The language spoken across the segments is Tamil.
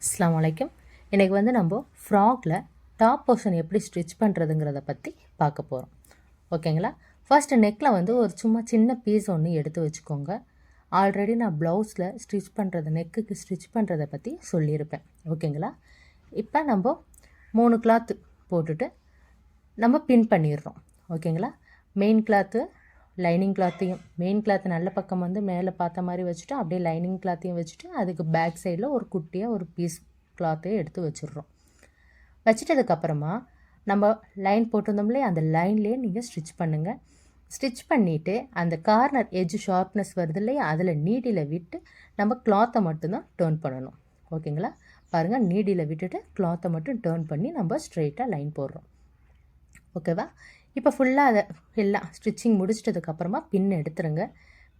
அஸ்ஸலாமு அலைக்கும். இன்றைக்கி வந்து நம்ம ஃப்ராகில் டாப் போர்ஷன் எப்படி ஸ்டிச் பண்ணுறதுங்கிறத பற்றி பார்க்க போகிறோம். ஓகேங்களா? ஃபர்ஸ்ட்டு நெக்கில் வந்து ஒரு சும்மா சின்ன பீஸ் ஒன்று எடுத்து வச்சுக்கோங்க. ஆல்ரெடி நான் ப்ளவுஸில் ஸ்டிச் பண்ணுறது நெக்குக்கு ஸ்டிச் பண்ணுறதை பற்றி சொல்லியிருப்பேன். ஓகேங்களா? இப்போ நம்ம 3 கிளாத்து போட்டுட்டு நம்ம பின் பண்ணிடுறோம். ஓகேங்களா? மெயின் கிளாத்து லைனிங் கிளாத்தையும் மெயின் கிளாத்து நல்ல பக்கம் வந்து மேலே பார்த்த மாதிரி வச்சுட்டு அப்படியே லைனிங் கிளாத்தையும் வச்சுட்டு அதுக்கு பேக் சைடில் ஒரு குட்டியாக ஒரு பீஸ் கிளாத்தையும் எடுத்து வச்சிடுறோம். வச்சுட்டதுக்கப்புறமா நம்ம லைன் போட்டிருந்தோம் இல்லையா, அந்த லைன்லேயே நீங்கள் ஸ்டிச் பண்ணுங்கள். ஸ்டிச் பண்ணிவிட்டு அந்த கார்னர் எட்ஜ் ஷார்ப்னஸ் வருது இல்லையா, அதில் நீடியில் விட்டு நம்ம கிளாத்தை மட்டும்தான் டேர்ன் பண்ணணும். ஓகேங்களா? பாருங்கள், நீடியில் விட்டுட்டு கிளாத்தை மட்டும் டேர்ன் பண்ணி நம்ம ஸ்ட்ரெயிட்டாக லைன் போடுறோம். ஓகேவா? இப்போ ஃபுல்லாக அதை எல்லாம் ஸ்டிச்சிங் முடிச்சிட்டதுக்கப்புறமா பின் எடுத்துருங்க.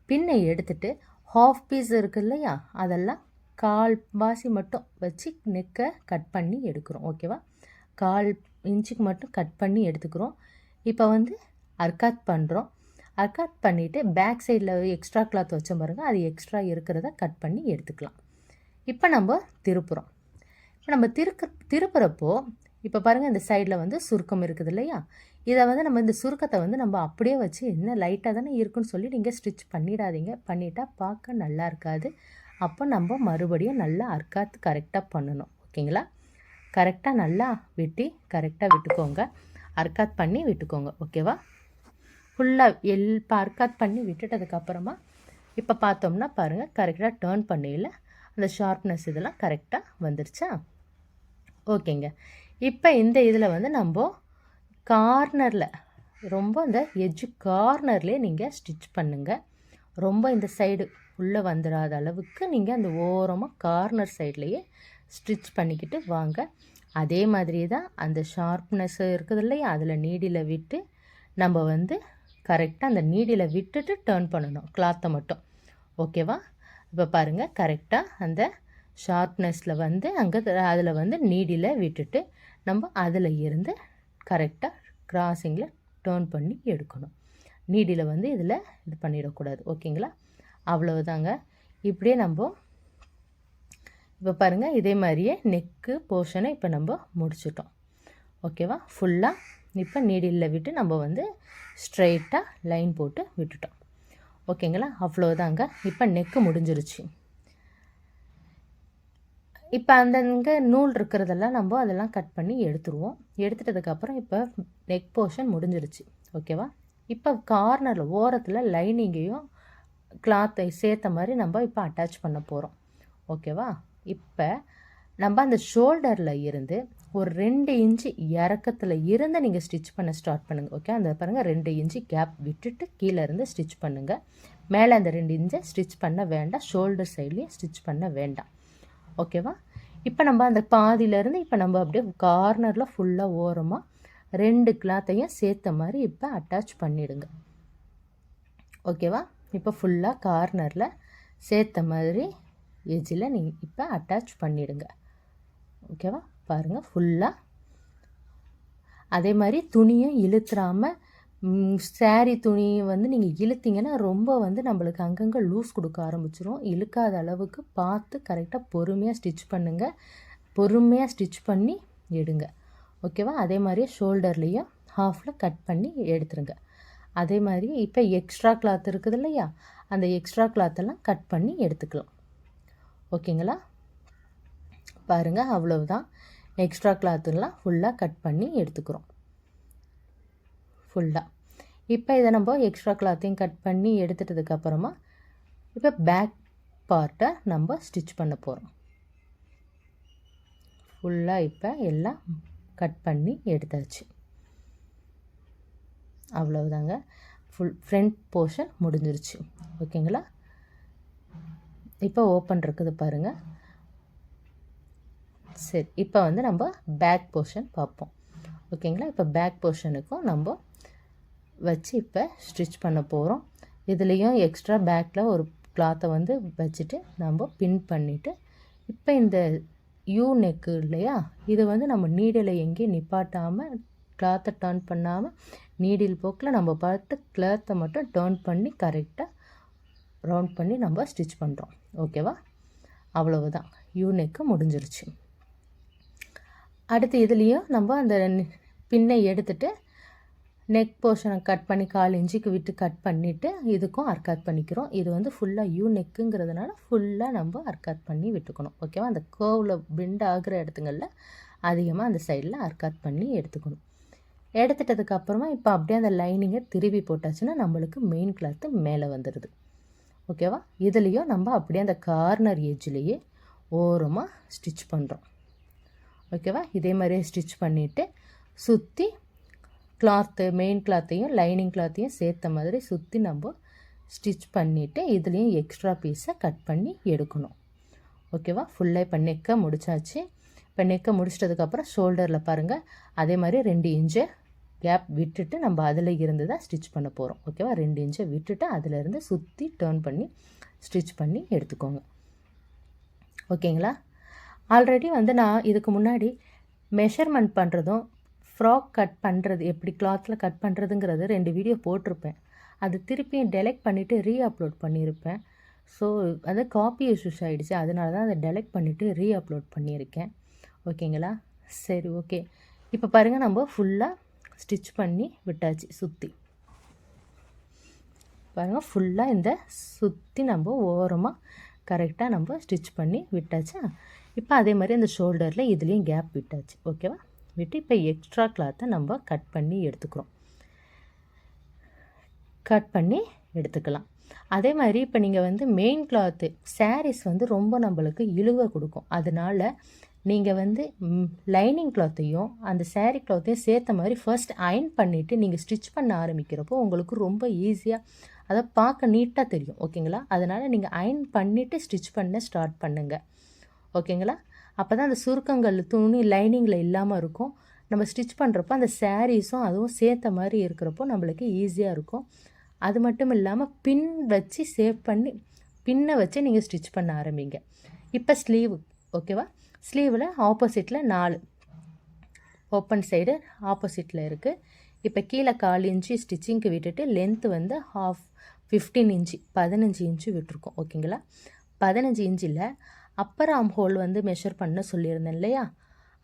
பின்னை எடுத்துட்டு ஹாஃப் பீஸ் இருக்குது இல்லையா, அதெல்லாம் கால்வாசி மட்டும் வச்சு நெக்கை கட் பண்ணி எடுக்கிறோம். ஓகேவா? 1/4 இன்ச்சுக்கு மட்டும் கட் பண்ணி எடுத்துக்கிறோம். இப்போ வந்து அர்காத் பண்ணுறோம். அர்காத் பண்ணிவிட்டு பேக் சைடில் எக்ஸ்ட்ரா கிளாத் வச்ச பாருங்க, அது எக்ஸ்ட்ரா இருக்கிறத கட் பண்ணி எடுத்துக்கலாம். இப்போ நம்ம திருப்புறோம். இப்போ நம்ம திருப்புறப்போ இப்போ பாருங்கள், இந்த சைடில் வந்து சுருக்கம் இருக்குது இல்லையா, இதை வந்து நம்ம இந்த சுருக்கத்தை வந்து நம்ம அப்படியே வச்சு என்ன லைட்டாக தானே இருக்குன்னு சொல்லி நீங்கள் ஸ்டிச் பண்ணிடாதீங்க. பண்ணிட்டா பார்க்க நல்லா இருக்காது. அப்போ நம்ம மறுபடியும் நல்லா அர்காத் கரெக்டாக பண்ணணும். ஓகேங்களா? கரெக்டாக நல்லா வெட்டி கரெக்டாக விட்டுக்கோங்க. அர்காத் பண்ணி விட்டுக்கோங்க. ஓகேவா? ஃபுல்லாக இப்போ அர்காத் பண்ணி விட்டுட்டதுக்கப்புறமா இப்போ பார்த்தோம்னா பாருங்கள், கரெக்டாக டேர்ன் பண்ணையில் அந்த ஷார்ப்னஸ் இதெல்லாம் கரெக்டாக வந்துருச்சா? ஓகேங்க. இப்போ இந்த இதில் வந்து நம்ம கார்னரில் ரொம்ப இந்த எட்ஜு கார்னர்லேயே நீங்கள் ஸ்டிச் பண்ணுங்கள். ரொம்ப இந்த சைடு உள்ளே வந்துடாத அளவுக்கு நீங்கள் அந்த ஓரமாக கார்னர் சைட்லேயே ஸ்டிச் பண்ணிக்கிட்டு வாங்க. அதே மாதிரி தான் அந்த ஷார்ப்னஸ் இருக்குது இல்லையா, அதில் நீடியில் விட்டு நம்ம வந்து கரெக்டாக அந்த நீடியில் விட்டுட்டு டேர்ன் பண்ணணும் கிளாத்தை மட்டும். ஓகேவா? இப்போ பாருங்கள், கரெக்டாக அந்த ஷார்ப்னஸில் வந்து அங்கே அதில் வந்து நீடியில் விட்டுட்டு நம்ம அதில் இருந்து கரெக்டாக கிராஸிங்கில் டேர்ன் பண்ணி எடுக்கணும். நீடியில் வந்து இதில் இது பண்ணிடக்கூடாது. ஓகேங்களா? அவ்வளவுதாங்க. இப்படியே நம்ம இப்போ பாருங்கள், இதே மாதிரியே நெக்கு போர்ஷனை இப்போ நம்ம முடிச்சிட்டோம். ஓகேவா? ஃபுல்லாக இப்போ நீடியில் விட்டு நம்ம வந்து ஸ்ட்ரைட்டாக லைன் போட்டு விட்டுட்டோம். ஓகேங்களா? அவ்வளோதாங்க. இப்போ நெக்கு முடிஞ்சிருச்சு. இப்போ அந்தங்கே நூல் இருக்கிறதெல்லாம் நம்ம அதெல்லாம் கட் பண்ணி எடுத்துருவோம். எடுத்துட்டதுக்கப்புறம் இப்போ நெக் போர்ஷன் முடிஞ்சிருச்சு. ஓகேவா? இப்போ கார்னரில் ஓரத்தில் லைனிங்கையும் கிளாத்தை சேர்த்த மாதிரி நம்ம இப்போ அட்டாச் பண்ண போகிறோம். ஓகேவா? இப்போ நம்ம அந்த ஷோல்டரில் இருந்து ஒரு 2 இன்ச்சு இறக்கத்தில் இருந்து நீங்கள் ஸ்டிச் பண்ண ஸ்டார்ட் பண்ணுங்கள். ஓகே? அந்த பாருங்கள், 2 இன்ச்சு கேப் விட்டுட்டு கீழே இருந்து ஸ்டிச் பண்ணுங்கள். மேலே அந்த 2 இன்ச்சை ஸ்டிச் பண்ண வேண்டாம். ஷோல்டர் சைட்லேயும் ஸ்டிச் பண்ண வேண்டாம். ஓகேவா? இப்போ நம்ம அந்த பாதியிலேருந்து இப்போ நம்ம அப்படியே கார்னரில் ஃபுல்லாக ஓரமாக 2 கிளாத்தையும் சேர்த்த மாதிரி இப்போ அட்டாச் பண்ணிவிடுங்க. ஓகேவா? இப்போ ஃபுல்லாக கார்னரில் சேர்த்த மாதிரி எஜ்ஜில் நீங்கள் இப்போ அட்டாச் பண்ணிவிடுங்க. ஓகேவா? பாருங்கள், ஃபுல்லாக அதே மாதிரி துணியும் இழுத்துறாமல் சாரீ துணி வந்து நீங்கள் இழுத்திங்கன்னா ரொம்ப வந்து நம்மளுக்கு அங்கங்கே லூஸ் கொடுக்க ஆரம்பிச்சிரும். இழுக்காத அளவுக்கு பார்த்து கரெக்டாக பொறுமையாக ஸ்டிச் பண்ணுங்கள். பொறுமையாக ஸ்டிச் பண்ணி எடுங்க. ஓகேவா? அதே மாதிரியே ஷோல்டர்லேயும் ஹாஃபில் கட் பண்ணி எடுத்துருங்க. அதே மாதிரி இப்போ எக்ஸ்ட்ரா கிளாத் இருக்குது இல்லையா, அந்த எக்ஸ்ட்ரா கிளாத்தெல்லாம் கட் பண்ணி எடுத்துக்கலாம். ஓகேங்களா? பாருங்கள், அவ்வளவுதான். எக்ஸ்ட்ரா கிளாத்துலாம் ஃபுல்லாக கட் பண்ணி எடுத்துக்கிறோம். ஃபுல்லாக இப்போ இதை நம்ம எக்ஸ்ட்ரா கிளாத்தையும் கட் பண்ணி எடுத்துட்டதுக்கப்புறமா இப்போ பேக் பார்ட்டை நம்ம ஸ்டிச் பண்ண போகிறோம். ஃபுல்லாக இப்போ எல்லாம் கட் பண்ணி எடுத்தாச்சு. அவ்வளவுதாங்க. ஃப்ரண்ட் போர்ஷன் முடிஞ்சிருச்சு. ஓகேங்களா? இப்போ ஓப்பன் இருக்குது பாருங்கள். சரி, இப்போ வந்து நம்ம பேக் போர்ஷன் பார்ப்போம். ஓகேங்களா? இப்போ பேக் போர்ஷனுக்கும் நம்ம வச்சு இப்போ ஸ்டிச் பண்ண போகிறோம். இதுலேயும் எக்ஸ்ட்ரா பேக்கில் ஒரு கிளாத்தை வந்து வச்சுட்டு நம்ம பின் பண்ணிவிட்டு இப்போ இந்த யூ நெக்கு இல்லையா, இதை வந்து நம்ம நீடில் எங்கேயும் நிப்பாட்டாமல் கிளாத்தை டர்ன் பண்ணாமல் நீடில் போக்கில் நம்ம பார்த்து கிளாத்தை மட்டும் டர்ன் பண்ணி கரெக்டாக ரவுண்ட் பண்ணி நம்ம ஸ்டிச் பண்ணுறோம். ஓகேவா? அவ்வளவுதான். யூ நெக்கு முடிஞ்சிருச்சு. அடுத்து இதுலேயும் நம்ம அந்த பின்னை எடுத்துகிட்டு நெக் போர்ஷனை கட் பண்ணி 1/4 இன்ச்சுக்கு விட்டு கட் பண்ணிவிட்டு இதுக்கும் அர்க்காட் பண்ணிக்கிறோம். இது வந்து ஃபுல்லாக யூ நெக்குங்கிறதுனால ஃபுல்லாக நம்ம அர்க்காட் பண்ணி விட்டுக்கணும். ஓகேவா? அந்த கர்வில் பெண்ட் ஆகிற இடத்துங்களில் அதிகமாக அந்த சைடில் அர்க்காட் பண்ணி எடுத்துக்கணும். எடுத்துட்டதுக்கப்புறமா இப்போ அப்படியே அந்த லைனிங்கை திருப்பி போட்டாச்சுன்னா நம்மளுக்கு மெயின் கிளாத்து மேலே வந்துடுது. ஓகேவா? இதுலேயும் நம்ம அப்படியே அந்த கார்னர் எட்ஜ்லேயே ஓரமாக ஸ்டிச் பண்ணுறோம். ஓகேவா? இதே மாதிரியே ஸ்டிச் பண்ணிவிட்டு சுற்றி கிளாத்து மெயின் கிளாத்தையும் லைனிங் கிளாத்தையும் சேர்த்த மாதிரி சுற்றி நம்ம ஸ்டிச் பண்ணிவிட்டு இதுலேயும் எக்ஸ்ட்ரா பீஸை கட் பண்ணி எடுக்கணும். ஓகேவா? ஃபுல்லாக இப்போ நெக்கை முடிச்சாச்சு. இப்போ நெக்கை முடிச்சிட்டதுக்கப்புறம் ஷோல்டரில் பாருங்கள் அதே மாதிரி 2 இன்ச்சு கேப் விட்டுட்டு நம்ம அதில் இருந்து தான் ஸ்டிச் பண்ண போகிறோம். ஓகேவா? 2 இன்ச்சை விட்டுட்டு அதிலேருந்து சுற்றி டர்ன் பண்ணி ஸ்டிச் பண்ணி எடுத்துக்கோங்க. ஓகேங்களா? ஆல்ரெடி வந்து நான் இதுக்கு முன்னாடி மெஷர்மெண்ட் பண்ணுறதும் ஃப்ராக் கட் பண்ணுறது எப்படி கிளாத்தில் கட் பண்ணுறதுங்கிறது 2 வீடியோ போட்டிருப்பேன். அது திருப்பியும் டெலெக்ட் பண்ணிவிட்டு அப்லோட் பண்ணியிருப்பேன். ஸோ அது காப்பி இஷ்யூஸ் ஆகிடுச்சு. அதனால தான் அதை டெலெக்ட் பண்ணிவிட்டு அப்லோட் பண்ணியிருக்கேன். ஓகேங்களா? சரி, ஓகே. இப்போ பாருங்கள் நம்ம ஃபுல்லாக ஸ்டிச் பண்ணி விட்டாச்சு. சுற்றி பாருங்கள் ஃபுல்லாக இந்த சுற்றி நம்ம ஓரமாக கரெக்டாக நம்ம ஸ்டிச் பண்ணி விட்டாச்சா. இப்போ அதே மாதிரி அந்த ஷோல்டரில் இதுலேயும் கேப் விட்டாச்சு. ஓகேவா? விட்டு இப்போ எக்ஸ்ட்ரா கிளாத்தை நம்ம கட் பண்ணி எடுத்துக்கிறோம். கட் பண்ணி எடுத்துக்கலாம். அதே மாதிரி இப்போ நீங்கள் வந்து மெயின் கிளாத்து சாரீஸ் வந்து ரொம்ப நம்மளுக்கு இழுவை கொடுக்கும். அதனால் நீங்கள் வந்து லைனிங் கிளாத்தையும் அந்த சாரீ கிளாத்தையும் சேர்த்த மாதிரி ஃபர்ஸ்ட் அயர்ன் பண்ணிவிட்டு நீங்கள் ஸ்டிச் பண்ண ஆரம்பிக்கிறப்போ உங்களுக்கு ரொம்ப ஈஸியாக அதை பார்க்க நீட்டாக தெரியும். ஓகேங்களா? அதனால் நீங்கள் அயர்ன் பண்ணிவிட்டு ஸ்டிச் பண்ண ஸ்டார்ட் பண்ணுங்கள். ஓகேங்களா? அப்போ தான் அந்த சுருக்கங்கள் துணி லைனிங்கில் இல்லாமல் இருக்கும். நம்ம ஸ்டிச் பண்ணுறப்போ அந்த சாரீஸும் அதுவும் சேர்த்த மாதிரி இருக்கிறப்போ நம்மளுக்கு ஈஸியாக இருக்கும். அது மட்டும் இல்லாமல் பின் வச்சு சேவ் பண்ணி பின்னை வச்சு நீங்கள் ஸ்டிச் பண்ண ஆரம்பிங்க. இப்போ ஸ்லீவ். ஓகேவா? ஸ்லீவில் ஆப்போசிட்டில் 4 ஓப்பன் சைடு ஆப்போசிட்டில் இருக்குது. இப்போ கீழே 1/4 இன்ச்சு ஸ்டிச்சிங்க்கு விட்டுட்டு லென்த்து வந்து 15 இன்ச்சு 15 இன்ச்சு விட்டுருக்கோம். ஓகேங்களா? 15 இன்ச்சில் அப்பர் ஆர்ம் ஹோல் வந்து மெஷர் பண்ண சொல்லியிருந்தேன் இல்லையா?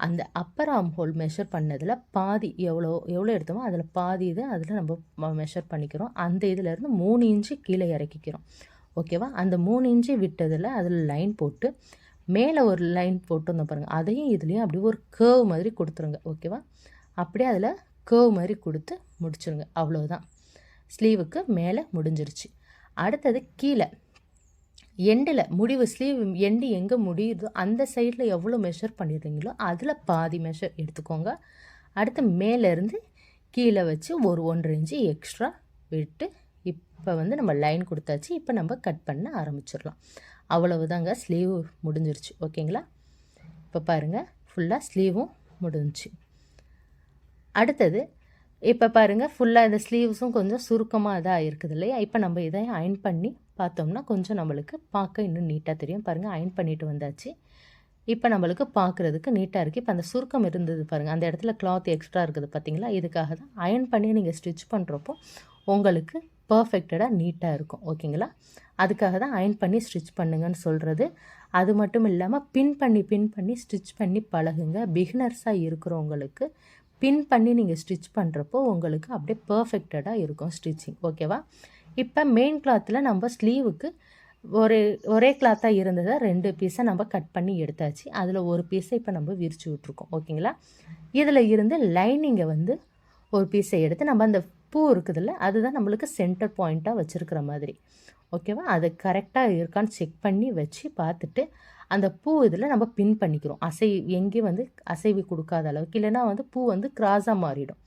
அந்த அப்பர் ஆர்ம் ஹோல் மெஷர் பண்ணதில் பாதி எவ்வளோ எடுத்தோமோ அதில் பாதி இது அதில் நம்ம மெஷர் பண்ணிக்கிறோம். அந்த இதிலேருந்து 3 இன்ச்சு கீழே இறக்கிக்கிறோம். ஓகேவா? அந்த 3 இன்ச்சு விட்டதில் அதில் லைன் போட்டு மேலே ஒரு லைன் போட்டு வந்தோம் பாருங்கள். அதையும் இதுலேயும் அப்படியே ஒரு கேர்வ் மாதிரி கொடுத்துருங்க. ஓகேவா? அப்படியே அதில் கேர்வ் மாதிரி கொடுத்து முடிச்சுருங்க. அவ்வளோதான். ஸ்லீவுக்கு மேலே முடிஞ்சிருச்சு. அடுத்தது கீழே எண்டில் முடிவு ஸ்லீவ் எண்டு எங்கே முடியுதோ அந்த சைடில் எவ்வளோ மெஷர் பண்ணிடுறீங்களோ அதில் பாதி மெஷர் எடுத்துக்கோங்க. அடுத்து மேலேருந்து கீழே வச்சு ஒரு 1.5 இன்ச்சு எக்ஸ்ட்ரா விட்டு இப்போ வந்து நம்ம லைன் கொடுத்தாச்சு. இப்போ நம்ம கட் பண்ண ஆரம்பிச்சிடலாம். அவ்வளவுதாங்க, ஸ்லீவ் முடிஞ்சிருச்சு. ஓகேங்களா? இப்போ பாருங்கள் ஃபுல்லாக ஸ்லீவும் முடிஞ்சிச்சு. அடுத்தது இப்போ பாருங்கள் ஃபுல்லாக இந்த ஸ்லீவ்ஸும் கொஞ்சம் சுருக்கமாக இதாக இருக்குது இல்லையா? இப்போ நம்ம இதை அயர்ன் பண்ணி பார்த்தோம்னா கொஞ்சம் நம்மளுக்கு பார்க்க இன்னும் நீட்டாக தெரியும். பாருங்கள் அயர்ன் பண்ணிட்டு வந்தாச்சு. இப்போ நம்மளுக்கு பார்க்குறதுக்கு நீட்டாக இருக்குது. இப்போ அந்த சுருக்கம் இருந்தது பாருங்கள், அந்த இடத்துல கிளாத் எக்ஸ்ட்ரா இருக்குது பார்த்தீங்களா? இதுக்காக தான் அயர்ன் பண்ணி நீங்கள் ஸ்டிச் பண்ணுறப்போ உங்களுக்கு பர்ஃபெக்டடாக நீட்டாக இருக்கும். ஓகேங்களா? அதுக்காக தான் அயர்ன் பண்ணி ஸ்டிச் பண்ணுங்கன்னு சொல்கிறது. அது மட்டும் இல்லாமல் பின் பண்ணி ஸ்டிச் பண்ணி பழகுங்க. பிகினர்ஸாக இருக்கிறவங்களுக்கு பின் பண்ணி நீங்கள் ஸ்டிச் பண்ணுறப்போ உங்களுக்கு அப்படியே பர்ஃபெக்டடாக இருக்கும் ஸ்டிச்சிங். ஓகேவா? இப்போ மெயின் கிளாத்தில் நம்ம ஸ்லீவுக்கு ஒரே கிளாத்தாக இருந்ததை 2 பீஸை நம்ம கட் பண்ணி எடுத்தாச்சு. அதில் ஒரு பீஸை இப்போ நம்ம விரிச்சு விட்ருக்கோம். ஓகேங்களா? இதில் இருந்து லைனிங்கை வந்து ஒரு பீஸை எடுத்து நம்ம அந்த பூ இருக்குதுல்ல அதுதான் நம்மளுக்கு சென்டர் பாயிண்ட்டாக வச்சுருக்கிற மாதிரி. ஓகேவா? அது கரெக்டாக இருக்கான்னு செக் பண்ணி வச்சு பார்த்துட்டு அந்த பூ இதில் நம்ம பின் பண்ணிக்கிறோம். எங்கேயும் வந்து அசைவு கொடுக்காத அளவுக்கு, இல்லைன்னா வந்து பூ வந்து கிராஸாக மாறிடும்.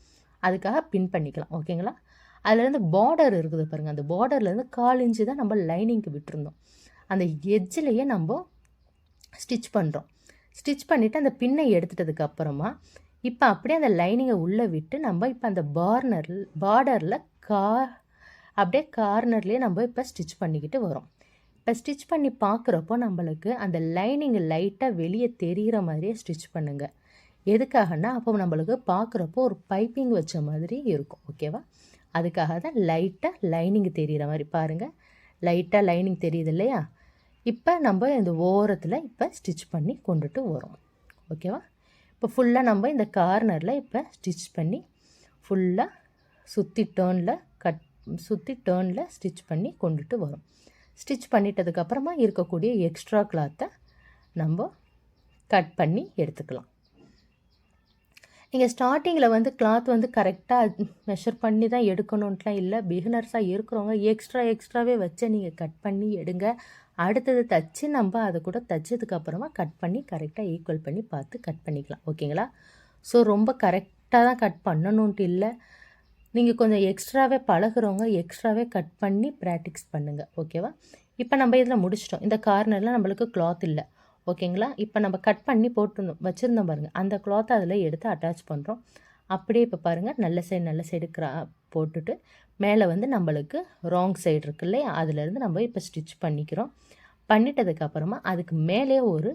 அதுக்காக பின் பண்ணிக்கலாம். ஓகேங்களா? அதுலேருந்து பார்டர் இருக்குது பாருங்கள், அந்த பார்டர்லேருந்து 1/4 இன்ச்சு தான் நம்ம லைனிங்க்கு விட்டுருந்தோம். அந்த எட்ஜிலேயே நம்ம ஸ்டிச் பண்ணுறோம். ஸ்டிச் பண்ணிவிட்டு அந்த பின்னை எடுத்துட்டதுக்கு அப்புறமா இப்போ அப்படியே அந்த லைனிங்கை உள்ளே விட்டு நம்ம இப்போ அந்த பார்டரில் அப்படியே கார்னர்லேயே நம்ம இப்போ ஸ்டிச் பண்ணிக்கிட்டு வரோம். இப்போ ஸ்டிச் பண்ணி பார்க்குறப்போ நம்மளுக்கு அந்த லைனிங் லைட்டாக வெளியே தெரிகிற மாதிரியே ஸ்டிச் பண்ணுங்கள். எதுக்காகனா அப்போ நம்மளுக்கு பார்க்குறப்போ ஒரு பைப்பிங் வச்ச மாதிரி இருக்கும். ஓகேவா? அதுக்காக தான் லைட்டாக லைனிங் தெரிகிற மாதிரி பாருங்கள். லைட்டாக லைனிங் தெரியுது இல்லையா? இப்போ நம்ம இந்த ஓரத்தில் இப்போ ஸ்டிச் பண்ணி கொண்டுட்டு வரோம். ஓகேவா? இப்போ ஃபுல்லாக நம்ம இந்த கார்னரில் இப்போ ஸ்டிச் பண்ணி ஃபுல்லாக சுற்றி டேர்னில் ஸ்டிச் பண்ணி கொண்டுட்டு வரும். ஸ்டிச் பண்ணிட்டதுக்கப்புறமா இருக்கக்கூடிய எக்ஸ்ட்ரா கிளாத்தை நம்ம கட் பண்ணி எடுத்துக்கலாம். நீங்கள் ஸ்டார்டிங்கில் வந்து கிளாத் வந்து கரெக்டாக மெஷர் பண்ணி தான் எடுக்கணுன்ட்டுலாம் இல்லை. பிகினர்ஸாக இருக்கிறவங்க எக்ஸ்ட்ராவே வச்சு நீங்கள் கட் பண்ணி எடுங்க. அடுத்தது தச்சு நம்ம அதை கூட தச்சதுக்கப்புறமா கட் பண்ணி கரெக்டாக ஈக்குவல் பண்ணி பார்த்து கட் பண்ணிக்கலாம். ஓகேங்களா? ஸோ ரொம்ப கரெக்டாக தான் கட் பண்ணணுன்ட்டு இல்லை. நீங்கள் கொஞ்சம் எக்ஸ்ட்ராவே பழகுறவங்க எக்ஸ்ட்ராவே கட் பண்ணி ப்ராக்டிஸ் பண்ணுங்கள். ஓகேவா? இப்போ நம்ம இதில் முடிச்சிட்டோம். இந்த கார்னரில் நம்மளுக்கு கிளாத் இல்லை. ஓகேங்களா? இப்போ நம்ம கட் பண்ணி வச்சுருந்தோம் பாருங்கள். அந்த கிளாத்தை அதில் எடுத்து அட்டாச் பண்ணுறோம். அப்படியே இப்போ பாருங்கள், நல்ல சைடு போட்டுட்டு மேலே வந்து நம்மளுக்கு ராங் சைடு இருக்கு இல்லையா, அதுலேருந்து நம்ம இப்போ ஸ்டிச் பண்ணிக்கிறோம். பண்ணிட்டதுக்கப்புறமா அதுக்கு மேலே ஒரு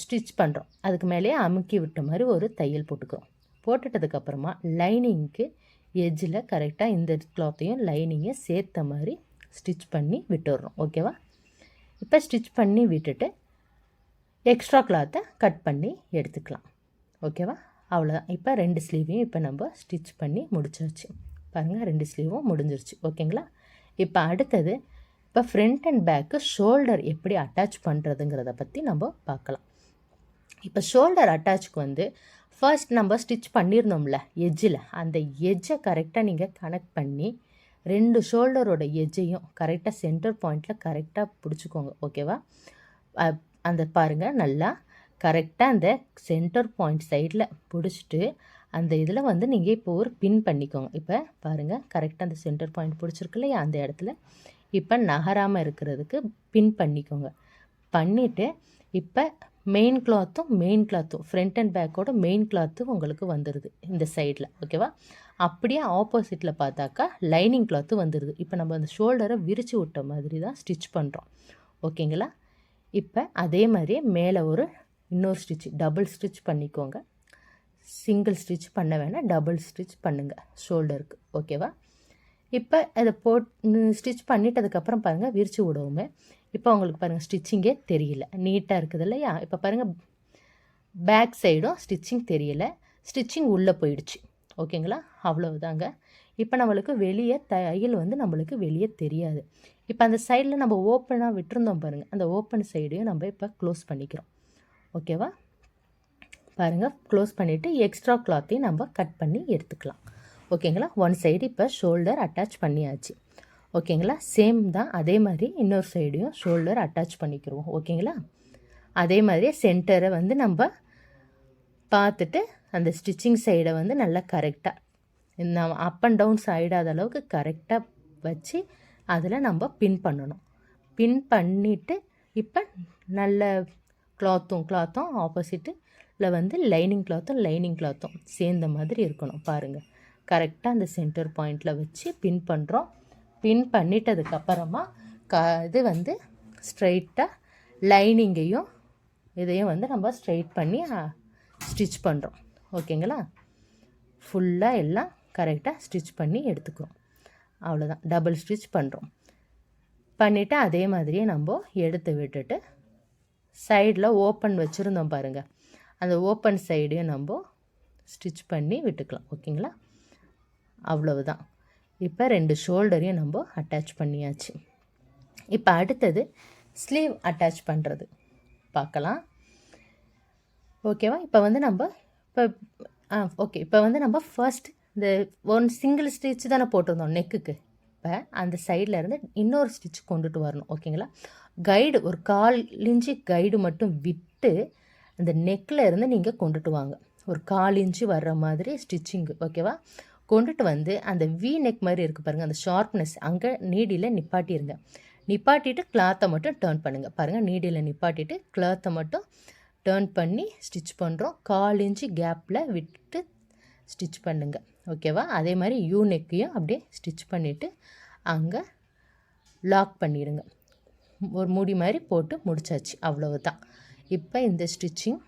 ஸ்டிச் பண்ணுறோம். அதுக்கு மேலே அமுக்கி விட்ட மாதிரி ஒரு தையல் போட்டுக்கிறோம். போட்டுட்டதுக்கப்புறமா லைனிங்க்கு எஜ்ஜில் கரெக்டாக இந்த கிளாத்தையும் லைனிங்கையும் சேர்த்த மாதிரி ஸ்டிச் பண்ணி விட்டுடுறோம். ஓகேவா? இப்போ ஸ்டிச் பண்ணி விட்டுட்டு எக்ஸ்ட்ரா கிளாத்தை கட் பண்ணி எடுத்துக்கலாம். ஓகேவா? அவ்வளோதான். இப்போ 2 ஸ்லீவையும் இப்போ நம்ம ஸ்டிச் பண்ணி முடிச்சாச்சு. பாருங்கள், 2 ஸ்லீவும் முடிஞ்சிருச்சு. ஓகேங்களா? இப்போ அடுத்தது இப்போ ஃப்ரண்ட் அண்ட் பேக்கு ஷோல்டர் எப்படி அட்டாச் பண்ணுறதுங்கிறத பற்றி நம்ம பார்க்கலாம். இப்போ ஷோல்டர் அட்டாச்சுக்கு வந்து ஃபர்ஸ்ட் நம்ம ஸ்டிச் பண்ணியிருந்தோம்ல எஜ்ஜில், அந்த எஜ்ஜை கரெக்டாக நீங்கள் கனெக்ட் பண்ணி 2 ஷோல்டரோட எஜ்ஜையும் கரெக்டாக சென்டர் பாயிண்டில் கரெக்டாக பிடிச்சிக்கோங்க. ஓகேவா? அந்த பாருங்கள், நல்லா கரெக்டாக அந்த சென்டர் பாயிண்ட் சைடில் பிடிச்சிட்டு அந்த இதில் வந்து நீங்கள் இப்போ ஒரு பின் பண்ணிக்கோங்க. இப்போ பாருங்கள், கரெக்டாக அந்த சென்டர் பாயிண்ட் பிடிச்சிருக்கு இல்லையா, அந்த இடத்துல இப்போ நகராமல் இருக்கிறதுக்கு பின் பண்ணிக்கோங்க. பண்ணிவிட்டு இப்போ மெயின் கிளாத்தும் ஃப்ரண்ட் அண்ட் பேக்கோட மெயின் கிளாத்தும் உங்களுக்கு வந்துடுது இந்த சைடில். ஓகேவா? அப்படியே ஆப்போசிட்டில் பார்த்தாக்கா லைனிங் கிளாத்து வந்துடுது. இப்போ நம்ம அந்த ஷோல்டரை விரித்து விட்ட மாதிரி தான் ஸ்டிச் பண்ணுறோம். ஓகேங்களா? இப்போ அதே மாதிரியே மேலே இன்னொரு ஸ்டிச் டபுள் ஸ்டிச் பண்ணிக்கோங்க. சிங்கிள் ஸ்டிச் பண்ண வேணால் டபுள் ஸ்டிச் பண்ணுங்கள் ஷோல்டருக்கு. ஓகேவா? இப்போ அதை ஸ்டிச் பண்ணிட்டதுக்கப்புறம் பாருங்கள், விரித்து விடவுமே இப்போ உங்களுக்கு பாருங்கள் ஸ்டிச்சிங்கே தெரியல, நீட்டாக இருக்குது இல்லையா? இப்போ பாருங்கள், பேக் சைடும் ஸ்டிச்சிங் தெரியல, ஸ்டிச்சிங் உள்ளே போயிடுச்சு. ஓகேங்களா? அவ்வளவுதாங்க. இப்போ நம்மளுக்கு வெளியே தையல் வந்து நம்மளுக்கு வெளியே தெரியாது. இப்போ அந்த சைடில் நம்ம ஓப்பனாக விட்டுருந்தோம் பாருங்கள், அந்த ஓப்பன் சைடையும் நம்ம இப்போ க்ளோஸ் பண்ணிக்கிறோம். ஓகேவா? பாருங்கள், க்ளோஸ் பண்ணிவிட்டு எக்ஸ்ட்ரா கிளாத்தையும் நம்ம கட் பண்ணி எடுத்துக்கலாம். ஓகேங்களா? ஒன் சைடு இப்போ ஷோல்டர் அட்டாச் பண்ணியாச்சு. ஓகேங்களா? சேம் தான், அதே மாதிரி இன்னொரு சைடையும் ஷோல்டர் அட்டாச் பண்ணிக்கிறோம். ஓகேங்களா? அதே மாதிரி சென்டரை வந்து நம்ம பார்த்துட்டு அந்த ஸ்டிச்சிங் சைடை வந்து நல்லா கரெக்டாக நம்ம அப் அண்ட் டவுன் சைடாத அளவுக்கு கரெக்டாக வச்சு அதில் நம்ம பின் பண்ணணும். பின் பண்ணிவிட்டு இப்போ நல்ல கிளாத்தும் ஆப்போசிட்டில் வந்து லைனிங் கிளாத்தும் சேர்ந்த மாதிரி இருக்கணும். பாருங்கள், கரெக்டாக அந்த சென்டர் பாயிண்டில் வச்சு பின் பண்ணுறோம். பின் பண்ணிட்டதுக்கப்புறமா இது வந்து ஸ்ட்ரைட்டாக லைனிங்கையும் இதையும் வந்து நம்ம ஸ்ட்ரைட் பண்ணி ஸ்டிச் பண்ணுறோம். ஓகேங்களா? ஃபுல்லாக எல்லாம் கரெக்டாக ஸ்டிச் பண்ணி எடுத்துக்கிறோம். அவ்வளோதான், டபுள் ஸ்டிச் பண்ணுறோம். பண்ணிவிட்டு அதே மாதிரியே நம்ம எடுத்து விட்டுட்டு சைடில் ஓப்பன் வச்சுருந்தோம் பாருங்கள், அந்த ஓப்பன் சைடையும் நம்ம ஸ்டிச் பண்ணி விட்டுக்கலாம். ஓகேங்களா? அவ்வளவுதான். இப்போ 2 ஷோல்டரையும் நம்ம அட்டாச் பண்ணியாச்சு. இப்போ அடுத்தது ஸ்லீவ் அட்டாச் பண்ணுறது பார்க்கலாம். ஓகேவா? இப்போ வந்து நம்ம ஃபர்ஸ்ட் இந்த சிங்கிள் ஸ்டிச் தானே போட்டிருந்தோம் நெக்குக்கு. இப்போ அந்த சைடில் இருந்து இன்னொரு ஸ்டிச் கொண்டுட்டு வரணும். ஓகேங்களா? கைடு ஒரு 1/4 இன்ச்சு கைடு மட்டும் விட்டு அந்த நெக்கில் இருந்து நீங்கள் கொண்டுட்டு வாங்க. ஒரு 1/4 இன்ச்சு வர்ற மாதிரி ஸ்டிச்சிங்கு. ஓகேவா? கொண்டுட்டு வந்து அந்த வி நெக் மாதிரி இருக்குது பாருங்கள், அந்த ஷார்ப்னஸ் அங்கே நீடியில் நிப்பாட்டிடுங்க. நிப்பாட்டிட்டு கிளாத்தை மட்டும் டேர்ன் பண்ணுங்கள். பாருங்கள், நீடியில் நிப்பாட்டிட்டு கிளாத்தை மட்டும் டேர்ன் பண்ணி ஸ்டிச் பண்ணுறோம். 1/4 இன்ச்சு கேப்பில் விட்டு ஸ்டிச் பண்ணுங்கள். ஓகேவா? அதே மாதிரி யூ நெக்கையும் அப்படியே ஸ்டிச் பண்ணிவிட்டு அங்கே லாக் பண்ணிடுங்க. ஒரு முடி மாதிரி போட்டு முடிச்சாச்சு. அவ்வளவு தான். இப்போ இந்த ஸ்டிச்சிங்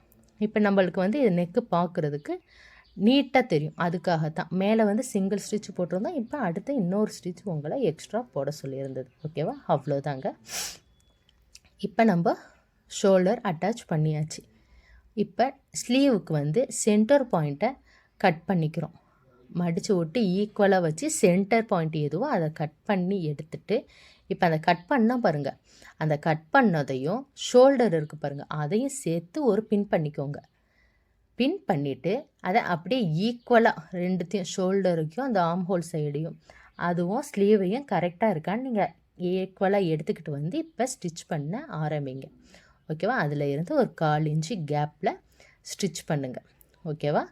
இப்போ நம்மளுக்கு வந்து இது நெக்கு பார்க்குறதுக்கு நீட்டாக தெரியும். அதுக்காகத்தான் மேலே வந்து சிங்கிள் ஸ்டிச் போட்டிருந்தோம். இப்போ அடுத்து இன்னொரு ஸ்டிச் உங்களை எக்ஸ்ட்ரா போட சொல்லியிருந்தது. ஓகேவா? அவ்வளோதாங்க. இப்போ நம்ம ஷோல்டர் அட்டாச் பண்ணியாச்சு. இப்போ ஸ்லீவுக்கு வந்து சென்டர் பாயிண்ட்டை கட் பண்ணிக்கிறோம். மடித்து விட்டு ஈக்குவலாக வச்சு சென்டர் பாயிண்ட் எதுவோ அதை கட் பண்ணி எடுத்துட்டு, இப்போ அதை கட் பண்ணால் பாருங்கள், அந்த கட் பண்ணதையும் ஷோல்டர் இருக்குது பாருங்கள், அதையும் சேர்த்து ஒரு பின் பண்ணிக்கோங்க. பின் பண்ணிவிட்டு அதை அப்படியே ஈக்குவலாக ரெண்டுத்தையும் ஷோல்டருக்கும் அந்த ஆர்ம் ஹோல் சைடையும் அதுவும் ஸ்லீவையும் கரெக்டாக இருக்கான்னு நீங்கள் ஈக்குவலாக எடுத்துக்கிட்டு வந்து இப்போ ஸ்டிச் பண்ண ஆரம்பிங்க. ஓகேவா? அதில் இருந்து ஒரு 1/4 இன்ச்சு கேப்பில் ஸ்டிச் பண்ணுங்கள். ஓகேவா?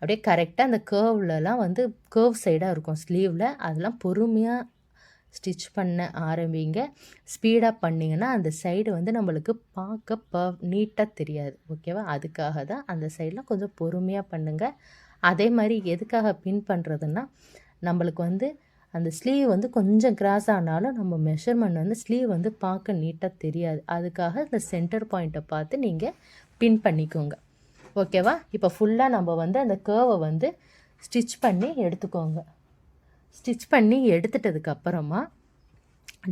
அப்படியே கரெக்டாக அந்த கேர்வ்லலாம் வந்து கேர்வ் சைடாக இருக்கும் ஸ்லீவில், அதெல்லாம் பொறுமையாக ஸ்டிச் பண்ண ஆரம்பிங்க. ஸ்பீடாக பண்ணிங்கன்னா அந்த சைடு வந்து நம்மளுக்கு பார்க்க நீட்டாக தெரியாது. ஓகேவா? அதுக்காக தான் அந்த சைடெலாம் கொஞ்சம் பொறுமையாக பண்ணுங்கள். அதே மாதிரி எதுக்காக பின் பண்ணுறதுன்னா, நம்மளுக்கு வந்து அந்த ஸ்லீவ் வந்து கொஞ்சம் கிராஸ் ஆனாலும் நம்ம மெஷர்மெண்ட் வந்து ஸ்லீவ் வந்து பார்க்க நீட்டாக தெரியாது. அதுக்காக இந்த சென்டர் பாயிண்ட்டை பார்த்து நீங்கள் பின் பண்ணிக்கோங்க. ஓகேவா? இப்போ ஃபுல்லாக நம்ம வந்து அந்த கேர்வை வந்து ஸ்டிச் பண்ணி எடுத்துக்கோங்க. ஸ்டிச் பண்ணி எடுத்துட்டதுக்கப்புறமா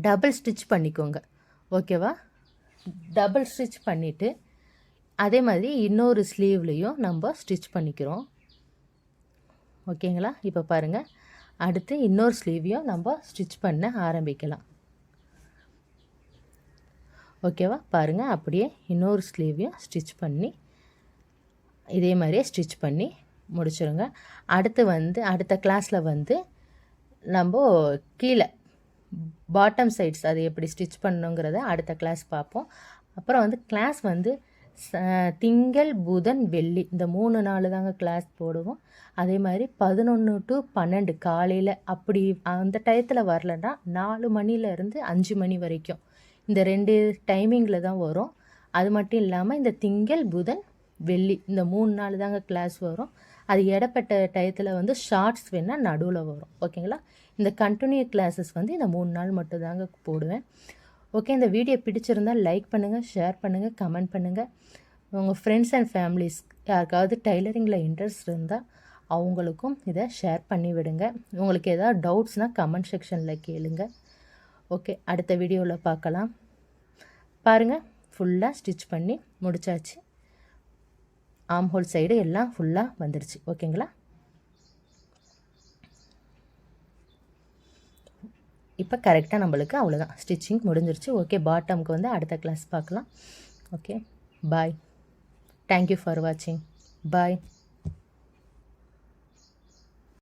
டபுள் ஸ்டிச் பண்ணிக்கோங்க. ஓகேவா? டபுள் ஸ்டிச் பண்ணிவிட்டு அதே மாதிரி இன்னொரு ஸ்லீவ்லேயும் நம்ம ஸ்டிச் பண்ணிக்கிறோம். ஓகேங்களா? இப்போ பாருங்கள், அடுத்து இன்னொரு ஸ்லீவையும் நம்ம ஸ்டிச் பண்ண ஆரம்பிக்கலாம். ஓகேவா? பாருங்கள், அப்படியே இன்னொரு ஸ்லீவையும் ஸ்டிச் பண்ணி இதே மாதிரியே ஸ்டிச் பண்ணி முடிச்சிடுங்க. அடுத்து வந்து அடுத்த கிளாஸில் வந்து நம்ம கீழே பாட்டம் சைட்ஸ் அது எப்படி ஸ்டிச் பண்ணணுங்கிறத அடுத்த கிளாஸ் பார்ப்போம். அப்புறம் வந்து கிளாஸ் வந்து திங்கள், புதன், வெள்ளி இந்த 3 நாள் தாங்க கிளாஸ் போடுவோம். அதே மாதிரி 11 to 12 காலையில், அப்படி அந்த டயத்தில் வரலன்னா 4 மணிலேருந்து 5 மணி வரைக்கும் இந்த 2 டைமிங்கில் தான் வரும். அது மட்டும் இல்லாமல் இந்த திங்கள், புதன், வெள்ளி இந்த 3 நாள் தாங்க கிளாஸ் வரும். அது இடப்பட்ட டயத்தில் வந்து ஷார்ட்ஸ் வேணால் நடுவில் வரும். ஓகேங்களா? இந்த கண்டினியூ கிளாஸஸ் வந்து இந்த 3 நாள் மட்டும் தாங்க போடுவேன். ஓகே, இந்த வீடியோ பிடிச்சிருந்தால் லைக் பண்ணுங்கள், ஷேர் பண்ணுங்கள், கமெண்ட் பண்ணுங்கள். உங்கள் ஃப்ரெண்ட்ஸ் அண்ட் ஃபேமிலிஸ் யாருக்காவது டைலரிங்கில் இன்ட்ரெஸ்ட் இருந்தால் அவங்களுக்கும் இதை ஷேர் பண்ணி விடுங்க. உங்களுக்கு ஏதாவது டவுட்ஸ்னால் கமெண்ட் செக்ஷனில் கேளுங்க. ஓகே, அடுத்த வீடியோவில் பார்க்கலாம். பாருங்கள், ஃபுல்லாக ஸ்டிச் பண்ணி முடித்தாச்சு. ஆர்ம் ஹோல் சைடு எல்லாம் ஃபுல்லாக வந்துடுச்சு. ஓகேங்களா? இப்போ கரெக்டாக நம்மளுக்கு அவ்வளோதான், ஸ்டிச்சிங் முடிஞ்சிருச்சு. ஓகே, பாட்டமுக்கு வந்து அடுத்த கிளாஸ் பார்க்கலாம். Okay, bye. தேங்க்யூ ஃபார் வாட்சிங். பாய்.